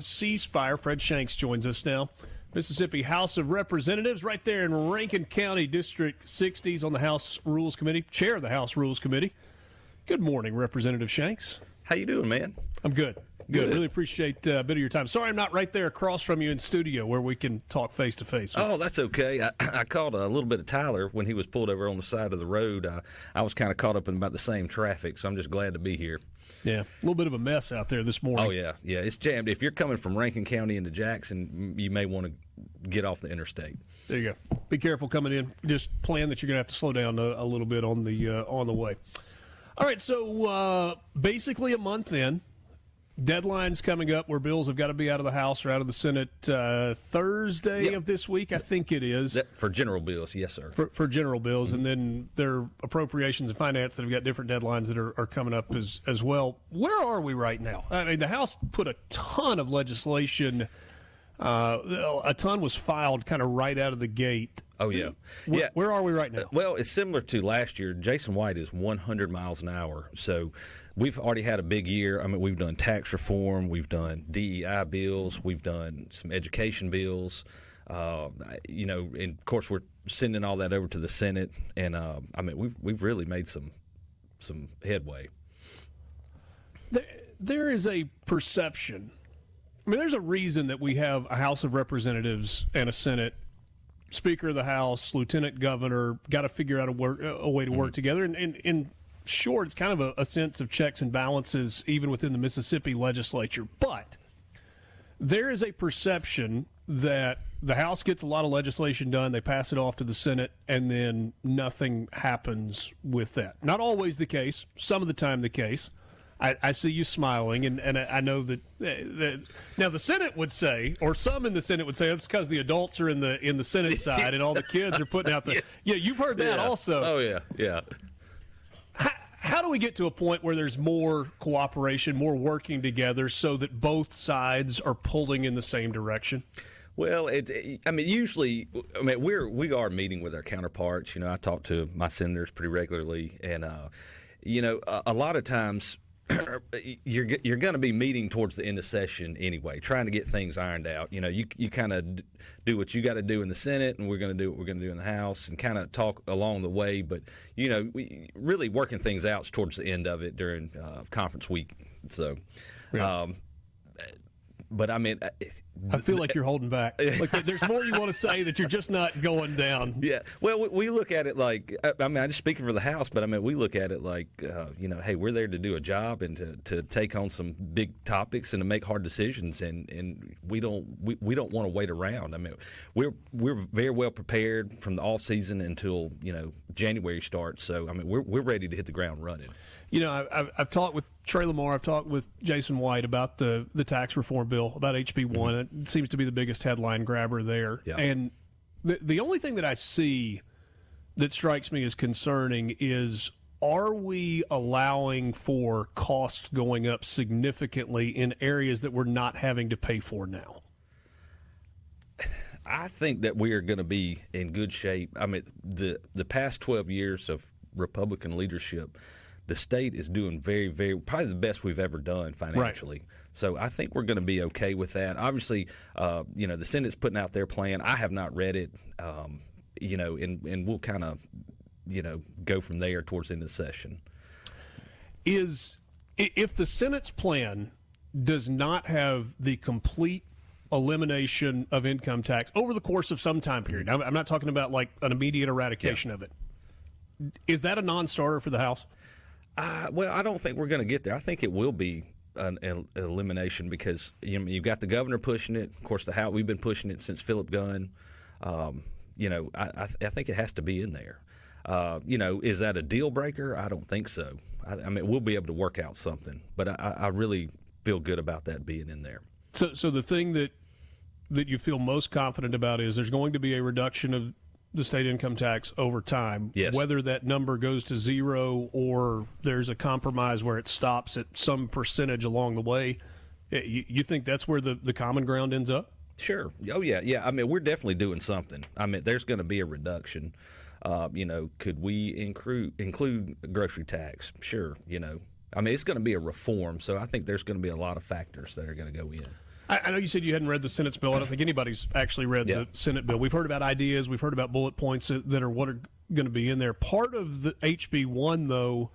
C Spire. Fred Shanks joins us now. Mississippi House of Representatives, right there in Rankin County, District 60s on the House Rules Committee, chair of the House Rules Committee. Good morning, Representative Shanks. How you doing, man? I'm good. Good. Really appreciate a bit of your time. Sorry I'm not right there across from you in studio where we can talk face-to-face. Oh, that's okay. I caught a little bit of Tyler when he was pulled over on the side of the road. I was kind of caught up in about the same traffic, so I'm just glad to be here. Yeah, a little bit of a mess out there this morning. Oh, yeah. Yeah, it's jammed. If you're coming from Rankin County into Jackson, you may want to get off the interstate. There you go. Be careful coming in. Just plan that you're going to have to slow down a little bit on the way. All right, so basically a month in. Deadline's coming up where bills have got to be out of the House or out of the Senate Thursday of this week, I think it is. For general bills, yes, sir. For general bills, and then there are appropriations and finance that have got different deadlines that are coming up as well. Where are we right now? I mean, the House put a ton of legislation. A ton was filed kind of right out of the gate. Oh, yeah. Where are we right now? Well, it's similar to last year. Jason White is 100 miles an hour. So we've already had a big year. I mean, we've done tax reform. We've done DEI bills. We've done some education bills. And, of course, we're sending all that over to the Senate. And, we've really made some headway. There is a perception. I mean, there's a reason that we have a House of Representatives and a Senate. Speaker of the House, Lieutenant Governor, got to figure out a way to work together. And in short, it's kind of a sense of checks and balances even within the Mississippi legislature. But there is a perception that the House gets a lot of legislation done, they pass it off to the Senate, and then nothing happens with that. Not always the case, some of the time the case. I see you smiling, and I know that now the Senate would say, or some in the Senate would say, it's because the adults are in the Senate side and all the kids are putting out the. Yeah, you've heard that also. Oh yeah. How do we get to a point where there's more cooperation, more working together, so that both sides are pulling in the same direction? Well, usually, we are meeting with our counterparts. I talk to my senators pretty regularly, and a lot of times. You're going to be meeting towards the end of session anyway, trying to get things ironed out. You kind of do what you got to do in the Senate, and we're going to do what we're going to do in the House, and kind of talk along the way. But we really working things out towards the end of it during conference week. So, but I feel like you're holding back. Like there's more you want to say that you're just not going down. Yeah. Well, we look at it like, I'm just speaking for the House, but we look at it like, hey, we're there to do a job and to take on some big topics and to make hard decisions, and we don't want to wait around. We're very well prepared from the off season until January starts. So we're ready to hit the ground running. I've talked with Trey Lamar, I've talked with Jason White about the tax reform bill, about HB 1. It seems to be the biggest headline grabber there. Yeah. And the only thing that I see that strikes me as concerning is, are we allowing for costs going up significantly in areas that we're not having to pay for now? I think that we are going to be in good shape. The past 12 years of Republican leadership, the state is doing very, very, probably the best we've ever done financially. Right. So I think we're going to be okay with that. Obviously, the Senate's putting out their plan. I have not read it, and we'll kind of, go from there towards the end of the session. If the Senate's plan does not have the complete elimination of income tax over the course of some time period, I'm not talking about like an immediate eradication of it, is that a non-starter for the House? Well, I don't think we're going to get there. I think it will be an elimination because you've got the governor pushing it. Of course, the House, we've been pushing it since Philip Gunn. I think it has to be in there. Is that a deal breaker? I don't think so. We'll be able to work out something, but I really feel good about that being in there. So the thing that you feel most confident about is there's going to be a reduction of the state income tax over time. Yes. Whether that number goes to zero or there's a compromise where it stops at some percentage along the way, you think that's where the common ground ends up? Sure. Oh, yeah. We're definitely doing something. There's going to be a reduction. Could we include grocery tax? Sure. It's going to be a reform, so I think there's going to be a lot of factors that are going to go in. I know you said you hadn't read the Senate's bill. I don't think anybody's actually read the Senate bill. We've heard about ideas. We've heard about bullet points that are what are going to be in there. Part of the HB1, though,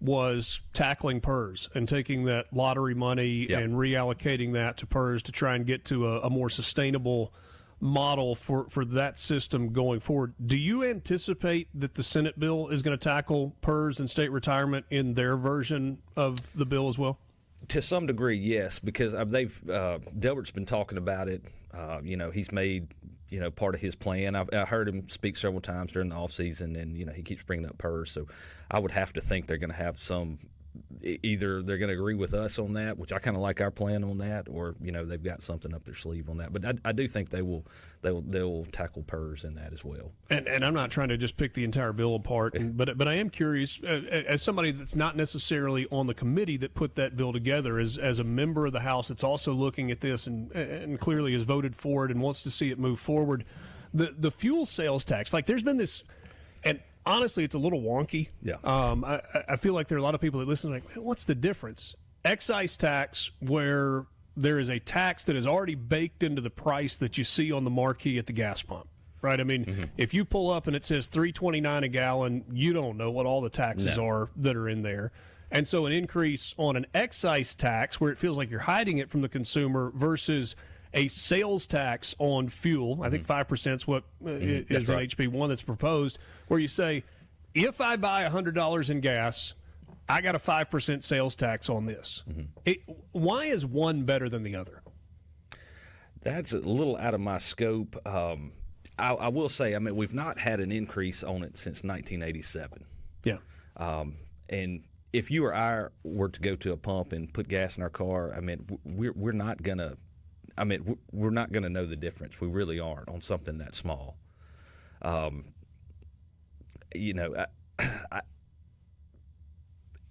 was tackling PERS and taking that lottery money and reallocating that to PERS to try and get to a more sustainable model for that system going forward. Do you anticipate that the Senate bill is going to tackle PERS and state retirement in their version of the bill as well? To some degree, yes, because Delbert's been talking about it. He's made part of his plan. I heard him speak several times during the off season, and he keeps bringing up PERS. So I would have to think they're going to have some. Either they're going to agree with us on that, which I kind of like our plan on that, or they've got something up their sleeve on that. But I do think they'll tackle PERS in that as well. And I'm not trying to just pick the entire bill apart, but I am curious, as somebody that's not necessarily on the committee that put that bill together, as a member of the House that's also looking at this and clearly has voted for it and wants to see it move forward. The fuel sales tax, like there's been this, and honestly, it's a little wonky. Yeah. I feel like there are a lot of people that listen like, what's the difference? Excise tax, where there is a tax that is already baked into the price that you see on the marquee at the gas pump, right? I mean, if you pull up and it says $3.29 a gallon, you don't know what all the taxes are that are in there. And so an increase on an excise tax where it feels like you're hiding it from the consumer versus a sales tax on fuel, I think 5% is what is in HB1 that's proposed, where you say, if I buy $100 in gas, I got a 5% sales tax on this. Why is one better than the other? That's a little out of my scope. I will say, we've not had an increase on it since 1987. Yeah. And if you or I were to go to a pump and put gas in our car, we're not going to. We're not going to know the difference. We really aren't on something that small.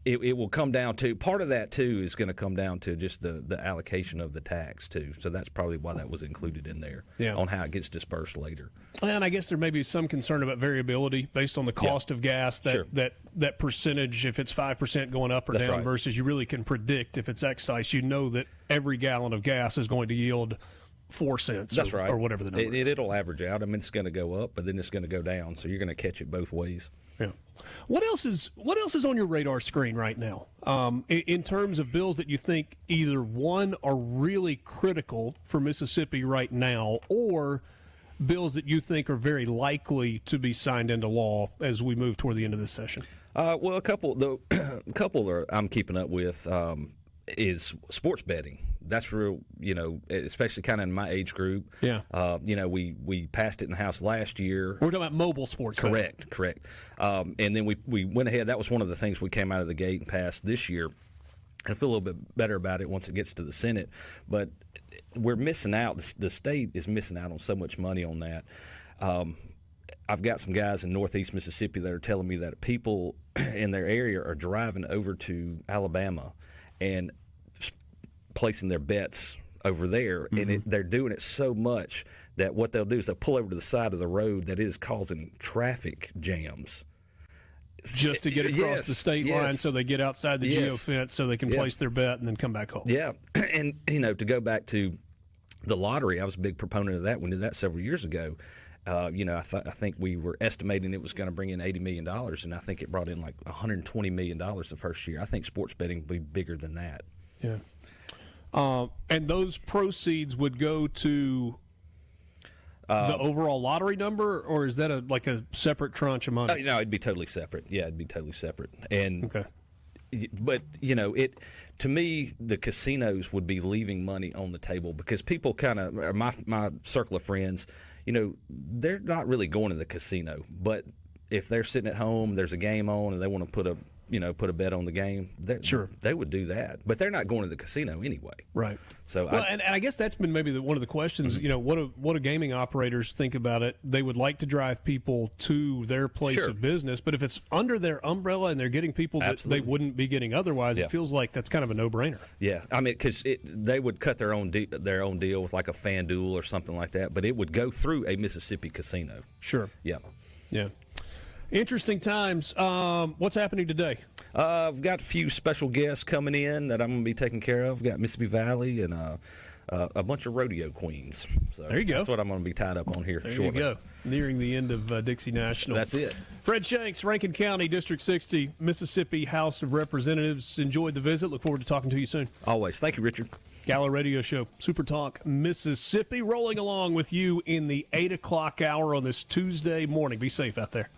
It will come down to, part of that too is going to come down to just the allocation of the tax too. So that's probably why that was included in there on how it gets dispersed later. And I guess there may be some concern about variability based on the cost of gas, that percentage, if it's 5% going up or down versus you really can predict if it's excise, that every gallon of gas is going to yield 4 cents or whatever the number is. It'll average out. It's going to go up, but then it's going to go down. So you're going to catch it both ways. Yeah. What else is on your radar screen right now in terms of bills that you think either one are really critical for Mississippi right now, or bills that you think are very likely to be signed into law as we move toward the end of this session? Well, a couple I'm keeping up with is sports betting. That's real, especially kind of in my age group. Yeah. We passed it in the House last year. We're talking about mobile sports betting. Correct. And then we went ahead. That was one of the things we came out of the gate and passed this year. I feel a little bit better about it once it gets to the Senate. But we're missing out. The state is missing out on so much money on that. I've got some guys in northeast Mississippi that are telling me that people in their area are driving over to Alabama and placing their bets over there, and they're doing it so much that what they'll do is they'll pull over to the side of the road that is causing traffic jams. Just to get across the state line so they get outside the geofence so they can place their bet and then come back home. Yeah, and to go back to the lottery, I was a big proponent of that. We did that several years ago. I think we were estimating it was going to bring in $80 million, and I think it brought in like $120 million the first year. I think sports betting will be bigger than that. Yeah. And those proceeds would go to the overall lottery number, or is that a separate tranche of money? No, it'd be totally separate. Yeah, it'd be totally separate. And but to me, the casinos would be leaving money on the table because people kind of, my circle of friends, they're not really going to the casino. But if they're sitting at home, there's a game on, and they want to put a bet on the game, they would do that. But they're not going to the casino anyway. Right. So, and I guess that's been maybe one of the questions. What do gaming operators think about it? They would like to drive people to their place of business, but if it's under their umbrella and they're getting people that they wouldn't be getting otherwise, it feels like that's kind of a no-brainer. Yeah, because they would cut their own deal with like a FanDuel or something like that, but it would go through a Mississippi casino. Sure. Yeah. Yeah. Interesting times. What's happening today? I've got a few special guests coming in that I'm going to be taking care of. We've got Mississippi Valley and a bunch of rodeo queens. So there you go. That's what I'm going to be tied up on here there shortly. You go. Nearing the end of Dixie National. That's it. Fred Shanks, Rankin County, District 60, Mississippi House of Representatives. Enjoyed the visit. Look forward to talking to you soon. Always. Thank you, Richard. Gala Radio Show, Super Talk, Mississippi, rolling along with you in the 8 o'clock hour on this Tuesday morning. Be safe out there.